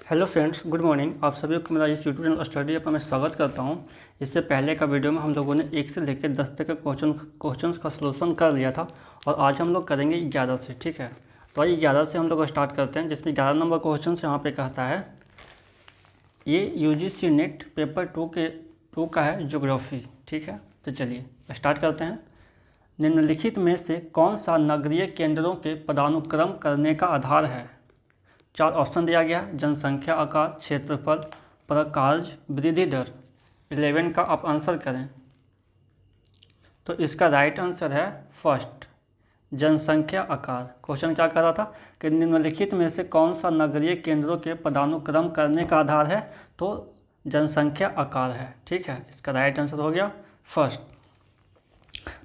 Hello friends, good morning. आप सभी को मेरा इस यूट्यूब चैनल स्टडी ऐप में मैं स्वागत करता हूं। इससे पहले का वीडियो में हम लोगों ने 1 से लेकर 10 तक के क्वेश्चंस का सलूशन कर लिया था और आज हम लोग करेंगे 11 से। ठीक है, तो आइए 11 से हम लोग स्टार्ट करते हैं, जिसमें 11 नंबर क्वेश्चन यहाँ पे कहता है, ये यूजीसी नेट पेपर 2 का है, ज्योग्राफी। ठीक है, तो चलिए स्टार्ट करते हैं। निम्नलिखित में से कौन सा नगरीय केंद्रों के पदानुक्रम करने का आधार है? 4 ऑप्शन दिया गया है, जनसंख्या, आकार, क्षेत्रफल, प्रकार्य, वृद्धि दर। 11 का आप आंसर करें। तो इसका राइट आंसर है फर्स्ट, जनसंख्या आकार। क्वेश्चन क्या कर रहा था कि निम्नलिखित में से कौन सा नगरीय केंद्रों के पदानुक्रम करने का आधार है? तो जनसंख्या आकार है। ठीक है, इसका राइट आंसर हो गया फर्स्ट।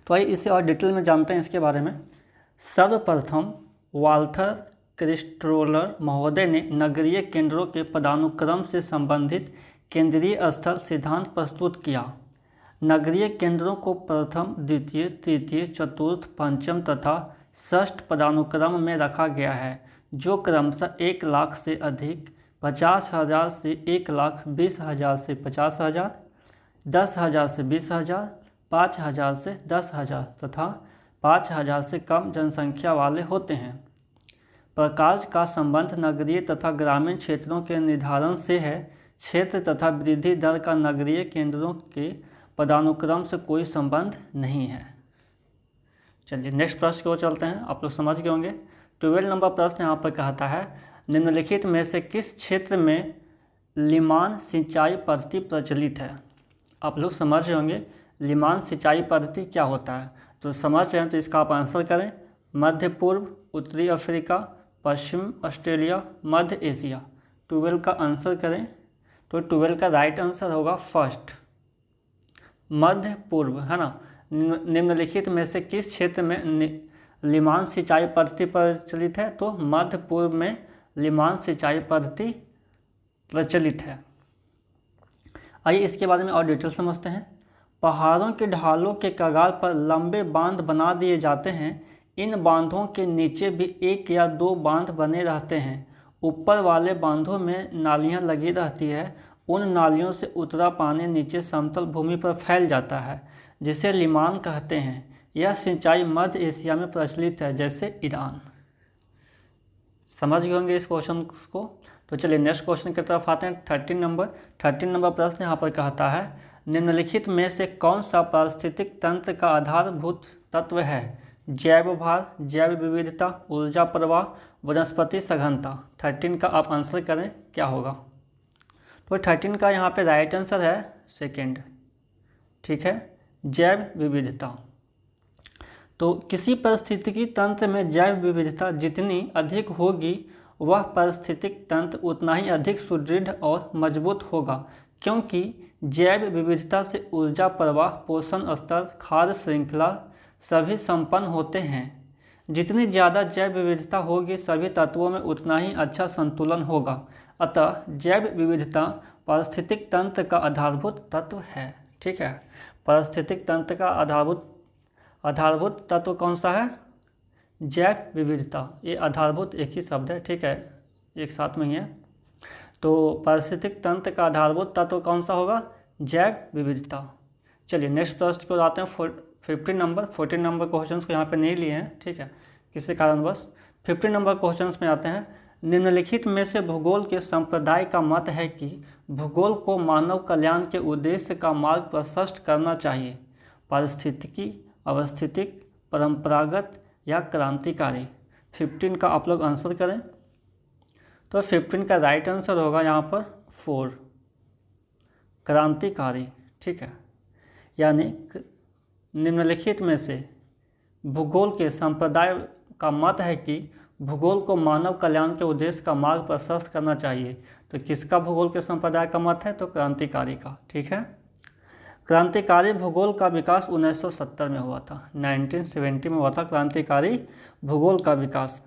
तो आइए इसे और डिटेल में जानते हैं इसके बारे में। सर्वप्रथम वाल्थर क्रिस्टोलर महोदय ने नगरीय केंद्रों के पदानुक्रम से संबंधित केंद्रीय स्तर सिद्धांत प्रस्तुत किया। नगरीय केंद्रों को प्रथम, द्वितीय, तृतीय, चतुर्थ, पंचम तथा षष्ठ पदानुक्रम में रखा गया है, जो क्रमशः 1 लाख से अधिक, 50,000 से 1,20,000 से 50,000, 10,000 से 20,000, 5,000 से 10,000 तथा 5,000 से कम जनसंख्या वाले होते हैं। प्रकाश का संबंध नगरीय तथा ग्रामीण क्षेत्रों के निर्धारण से है। क्षेत्र तथा वृद्धि दर का नगरीय केंद्रों के पदानुक्रम से कोई संबंध नहीं है। चलिए नेक्स्ट प्रश्न की ओर चलते हैं। आप लोग समझ गए होंगे। 12 नंबर प्रश्न यहाँ पर कहता है, निम्नलिखित में से किस क्षेत्र में लिमान सिंचाई पद्धति प्रचलित है? आप लोग समझ रहे होंगे लिमान सिंचाई पद्धति क्या होता है। तो समझ रहे हैं तो इसका आप आंसर करें। मध्य पूर्व, उत्तरी अफ्रीका, पश्चिम ऑस्ट्रेलिया, मध्य एशिया। 12 का आंसर करें। तो 12 का राइट आंसर होगा फर्स्ट, मध्य पूर्व, है ना। निम्नलिखित में से किस क्षेत्र में लिमान सिंचाई पद्धति प्रचलित है? तो मध्य पूर्व में लिमान सिंचाई पद्धति प्रचलित है। आइए इसके बारे में और डिटेल समझते हैं। पहाड़ों के ढालों के कगार पर लंबे बांध बना दिए जाते हैं। इन बांधों के नीचे भी 1 या 2 बांध बने रहते हैं। ऊपर वाले बांधों में नालियां लगी रहती है। उन नालियों से उतरा पानी नीचे समतल भूमि पर फैल जाता है, जिसे लिमान कहते हैं। यह सिंचाई मध्य एशिया में प्रचलित है, जैसे ईरान। समझ गए होंगे इस क्वेश्चन को। तो चलिए नेक्स्ट क्वेश्चन की तरफ आते हैं। 13 नंबर प्रश्न यहाँ पर कहता है, निम्नलिखित में से कौन सा पारिस्थितिक तंत्र का आधारभूत तत्व है? जैव भार, जैव विविधता, ऊर्जा प्रवाह, वनस्पति सघनता। 13 का आप आंसर करें, क्या होगा? तो 13 का यहाँ पे राइट आंसर है सेकेंड। ठीक है, जैव विविधता। तो किसी पारिस्थितिकी तंत्र में जैव विविधता जितनी अधिक होगी, वह पारिस्थितिक तंत्र उतना ही अधिक सुदृढ़ और मजबूत होगा, क्योंकि जैव विविधता से ऊर्जा प्रवाह, पोषण स्तर, खाद्य श्रृंखला सभी संपन्न होते हैं। जितनी ज़्यादा जैव विविधता होगी, सभी तत्वों में उतना ही अच्छा संतुलन होगा। अतः जैव विविधता पारिस्थितिक तंत्र का आधारभूत तत्व है। ठीक है, पारिस्थितिक तंत्र का आधारभूत तत्व कौन सा है? जैव विविधता। ये आधारभूत एक ही शब्द है, ठीक है, एक साथ में ही है। तो पारिस्थितिक तंत्र का आधारभूत तत्व कौन सा होगा? जैव विविधता। चलिए नेक्स्ट प्रश्न को आते हैं। 14 नंबर क्वेश्चंस को यहाँ पे नहीं लिए हैं, ठीक है, किसी कारणवश। 15 नंबर क्वेश्चंस में आते हैं। निम्नलिखित में से भूगोल के संप्रदाय का मत है कि भूगोल को मानव कल्याण के उद्देश्य का मार्ग प्रशस्त करना चाहिए। पारिस्थितिकी, अवस्थितिक, परंपरागत या क्रांतिकारी। 15 का आप लोग आंसर करें। तो 15 का राइट आंसर होगा यहाँ पर 4, क्रांतिकारी। ठीक है, यानी निम्नलिखित में से भूगोल के संप्रदाय का मत है कि भूगोल को मानव कल्याण के उद्देश्य का मार्ग प्रशस्त करना चाहिए। तो किसका भूगोल के संप्रदाय का मत है? तो क्रांतिकारी का। ठीक है, क्रांतिकारी भूगोल का विकास 1970 में हुआ था, 1970 में हुआ था क्रांतिकारी भूगोल का विकास।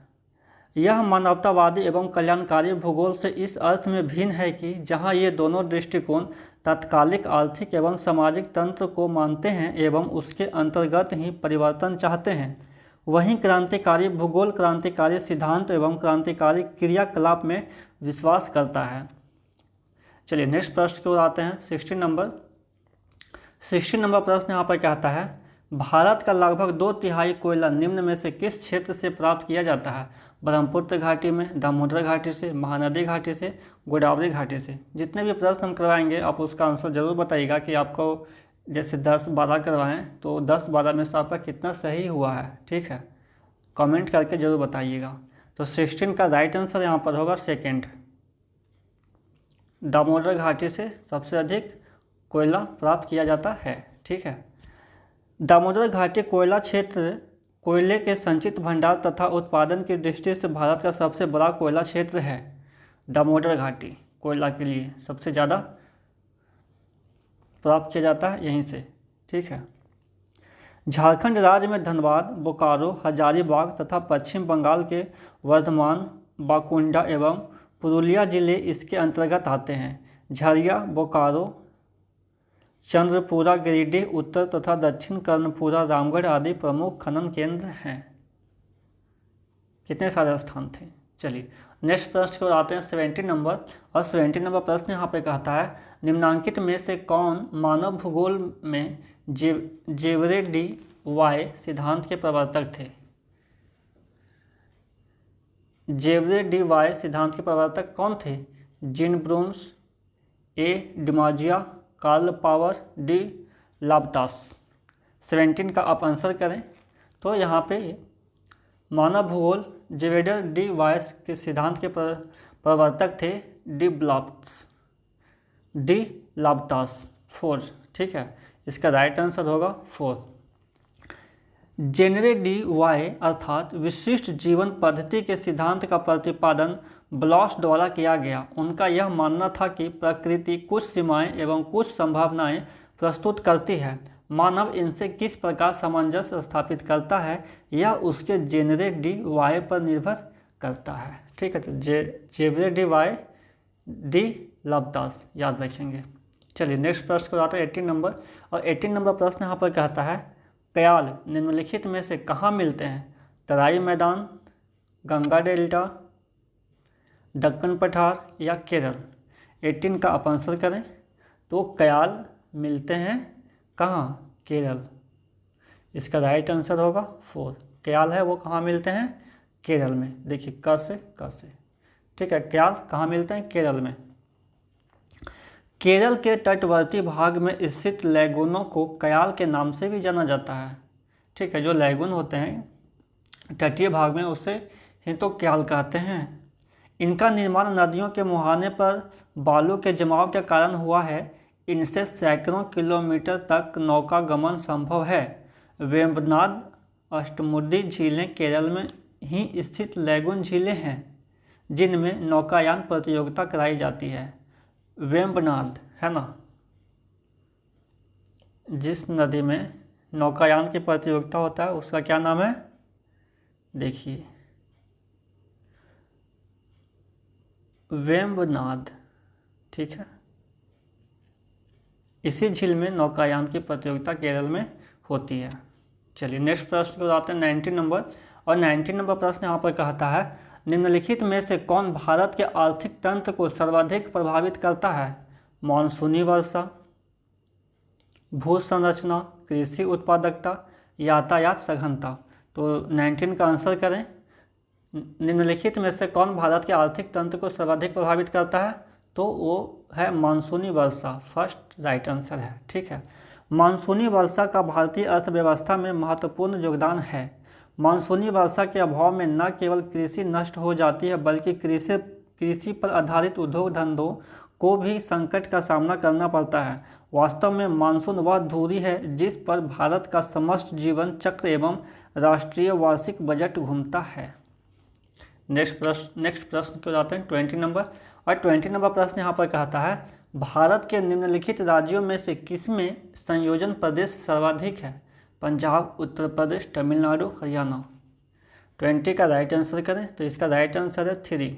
यह मानवतावादी एवं कल्याणकारी भूगोल से इस अर्थ में भिन्न है कि जहाँ ये दोनों दृष्टिकोण तात्कालिक आर्थिक एवं सामाजिक तंत्र को मानते हैं एवं उसके अंतर्गत ही परिवर्तन चाहते हैं, वहीं क्रांतिकारी भूगोल क्रांतिकारी सिद्धांत एवं क्रांतिकारी क्रियाकलाप में विश्वास करता है। चलिए नेक्स्ट प्रश्न की ओर आते हैं। 16 नंबर प्रश्न यहाँ पर कहता है, भारत का लगभग 2/3 कोयला निम्न में से किस क्षेत्र से प्राप्त किया जाता है? ब्रह्मपुत्र घाटी में, दामोदर घाटी से, महानदी घाटी से, गोदावरी घाटी से। जितने भी प्रश्न हम करवाएंगे आप उसका आंसर जरूर बताइएगा कि आपको जैसे 10-12 करवाएं तो 10-12 में से आपका कितना सही हुआ है, ठीक है, कमेंट करके जरूर बताइएगा। तो 16 का राइट आंसर यहाँ पर होगा सेकेंड, दामोदर घाटी से सबसे अधिक कोयला प्राप्त किया जाता है, ठीक है। दामोदर घाटी कोयला क्षेत्र कोयले के संचित भंडार तथा उत्पादन की दृष्टि से भारत का सबसे बड़ा कोयला क्षेत्र है। दामोदर घाटी कोयला के लिए सबसे ज़्यादा प्राप्त किया जाता है यहीं से, ठीक है। झारखंड राज्य में धनबाद, बोकारो, हजारीबाग तथा पश्चिम बंगाल के वर्धमान, बाकुंडा एवं पुरुलिया जिले इसके अंतर्गत आते हैं। झरिया, बोकारो, चंद्रपुरा, गिरिडीह उत्तर तथा दक्षिण कर्णपुरा, रामगढ़ आदि प्रमुख खनन केंद्र हैं। कितने सारे स्थान थे। चलिए नेक्स्ट प्रश्न की ओर आते हैं 17 नंबर। और 17 नंबर प्रश्न यहाँ पे कहता है, निम्नांकित में से कौन मानव भूगोल में जेवरे डी वाई सिद्धांत के प्रवर्तक थे? जेवरे डी वाई सिद्धांत के प्रवर्तक कौन थे? जीन ब्रूम्स, ए डिमाजिया, कार्ल पावर, डी लाप्लास। 17 का आप आंसर करें। तो यहाँ पे मानव भूगोल जेवेडर डी वाइस के सिद्धांत के प्रवर्तक थे डी लाप्लास 4, ठीक है। इसका राइट आंसर होगा 4। जेनरे डी वाई अर्थात विशिष्ट जीवन पद्धति के सिद्धांत का प्रतिपादन ब्लॉस द्वारा किया गया। उनका यह मानना था कि प्रकृति कुछ सीमाएं एवं कुछ संभावनाएं प्रस्तुत करती है, मानव इनसे किस प्रकार सामंजस्य स्थापित करता है यह उसके जेनरे डी वाई पर निर्भर करता है, ठीक है। तो जेनरे डी वाई डी लाप्लास याद रखेंगे। चलिए नेक्स्ट प्रश्न को आता है 18 नंबर। और 18 नंबर प्रश्न यहाँ पर कहता है, कयाल निम्नलिखित में से कहाँ मिलते हैं? तराई मैदान, गंगा डेल्टा, दक्कन पठार या केरल। 18 का आप आंसर करें। तो कयाल मिलते हैं कहाँ? केरल। इसका राइट आंसर होगा 4। कयाल है वो कहाँ मिलते हैं? केरल में। देखिए क से, ठीक है। कयाल कहाँ मिलते हैं? केरल में। केरल के तटवर्ती भाग में स्थित लैगूनों को कयाल के नाम से भी जाना जाता है, ठीक है। जो लैगून होते हैं तटीय भाग में उसे ही तो कयाल कहते हैं। इनका निर्माण नदियों के मुहाने पर बालू के जमाव के कारण हुआ है। इनसे सैकड़ों किलोमीटर तक नौका गमन संभव है। वेम्बनाड, अष्टमुडी झीलें केरल में ही स्थित लैगून झीलें हैं जिनमें नौकायान प्रतियोगिता कराई जाती है। वेम्बनाड है ना, जिस नदी में नौकायान की प्रतियोगिता होता है उसका क्या नाम है? देखिए वेम्बनाड, ठीक है। इसी झील में नौकायान की प्रतियोगिता केरल में होती है। चलिए नेक्स्ट प्रश्न को आते हैं 19 नंबर। और 19 नंबर प्रश्न यहाँ पर कहता है, निम्नलिखित में से कौन भारत के आर्थिक तंत्र को सर्वाधिक प्रभावित करता है? मानसूनी वर्षा, भू संरचना, कृषि उत्पादकता, यातायात सघनता। तो 19 का आंसर करें। निम्नलिखित में से कौन भारत के आर्थिक तंत्र को सर्वाधिक प्रभावित करता है? तो वो है मानसूनी वर्षा, फर्स्ट राइट आंसर है, ठीक है। मानसूनी वर्षा का भारतीय अर्थव्यवस्था में महत्वपूर्ण योगदान है। मानसूनी वर्षा के अभाव में न केवल कृषि नष्ट हो जाती है बल्कि कृषि पर आधारित उद्योग धंधों को भी संकट का सामना करना पड़ता है। वास्तव में मानसून वह धुरी है जिस पर भारत का समस्त जीवन चक्र एवं राष्ट्रीय वार्षिक बजट घूमता है। नेक्स्ट प्रश्न को जाते हैं 20 नंबर। और 20 नंबर प्रश्न यहाँ पर कहता है, भारत के निम्नलिखित राज्यों में से किसमें संयोजन प्रदेश सर्वाधिक है? पंजाब, उत्तर प्रदेश, तमिलनाडु, हरियाणा। 20 का राइट आंसर करें। तो इसका राइट आंसर है 3,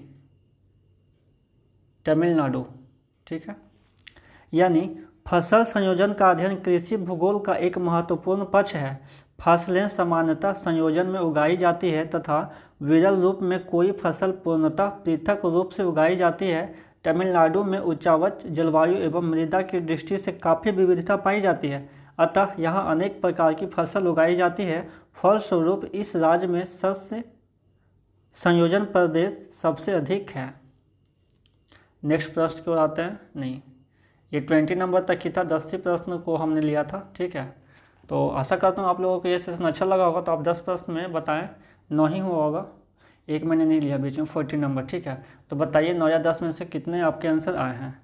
तमिलनाडु, ठीक है। यानी फसल संयोजन का अध्ययन कृषि भूगोल का एक महत्वपूर्ण पक्ष है। फसलें सामान्यतः संयोजन में उगाई जाती है तथा विरल रूप में कोई फसल पूर्णतः पृथक रूप से उगाई जाती है। तमिलनाडु में उच्चावच जलवायु एवं मृदा की दृष्टि से काफ़ी विविधता पाई जाती है, अतः यहाँ अनेक प्रकार की फसल उगाई जाती है। फलस्वरूप इस राज्य में शस्य संयोजन प्रदेश सबसे अधिक है। नेक्स्ट प्रश्न की ओर आते हैं। नहीं, ये 20 नंबर तक ही था, 10 प्रश्न को हमने लिया था। ठीक है, तो आशा करता हूँ आप लोगों को ये सेशन अच्छा लगा होगा। तो आप 10 प्रश्न में बताएं, 9 ही हुआ होगा, एक मैंने नहीं लिया बीच में 40 नंबर। ठीक है, तो बताइए 9 या 10 में से कितने आपके आंसर आए हैं,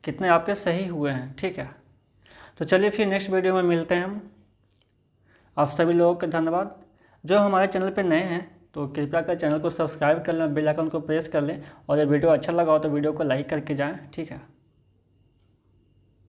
कितने आपके सही हुए हैं। ठीक है, तो चलिए फिर नेक्स्ट वीडियो में मिलते हैं हम। आप सभी लोगों का धन्यवाद। जो हमारे चैनल पे नए हैं तो कृपया कर चैनल को सब्सक्राइब कर लें, बेल आइकन को प्रेस कर लें, और ये वीडियो अच्छा लगा हो तो वीडियो को लाइक करके जाएँ। ठीक है।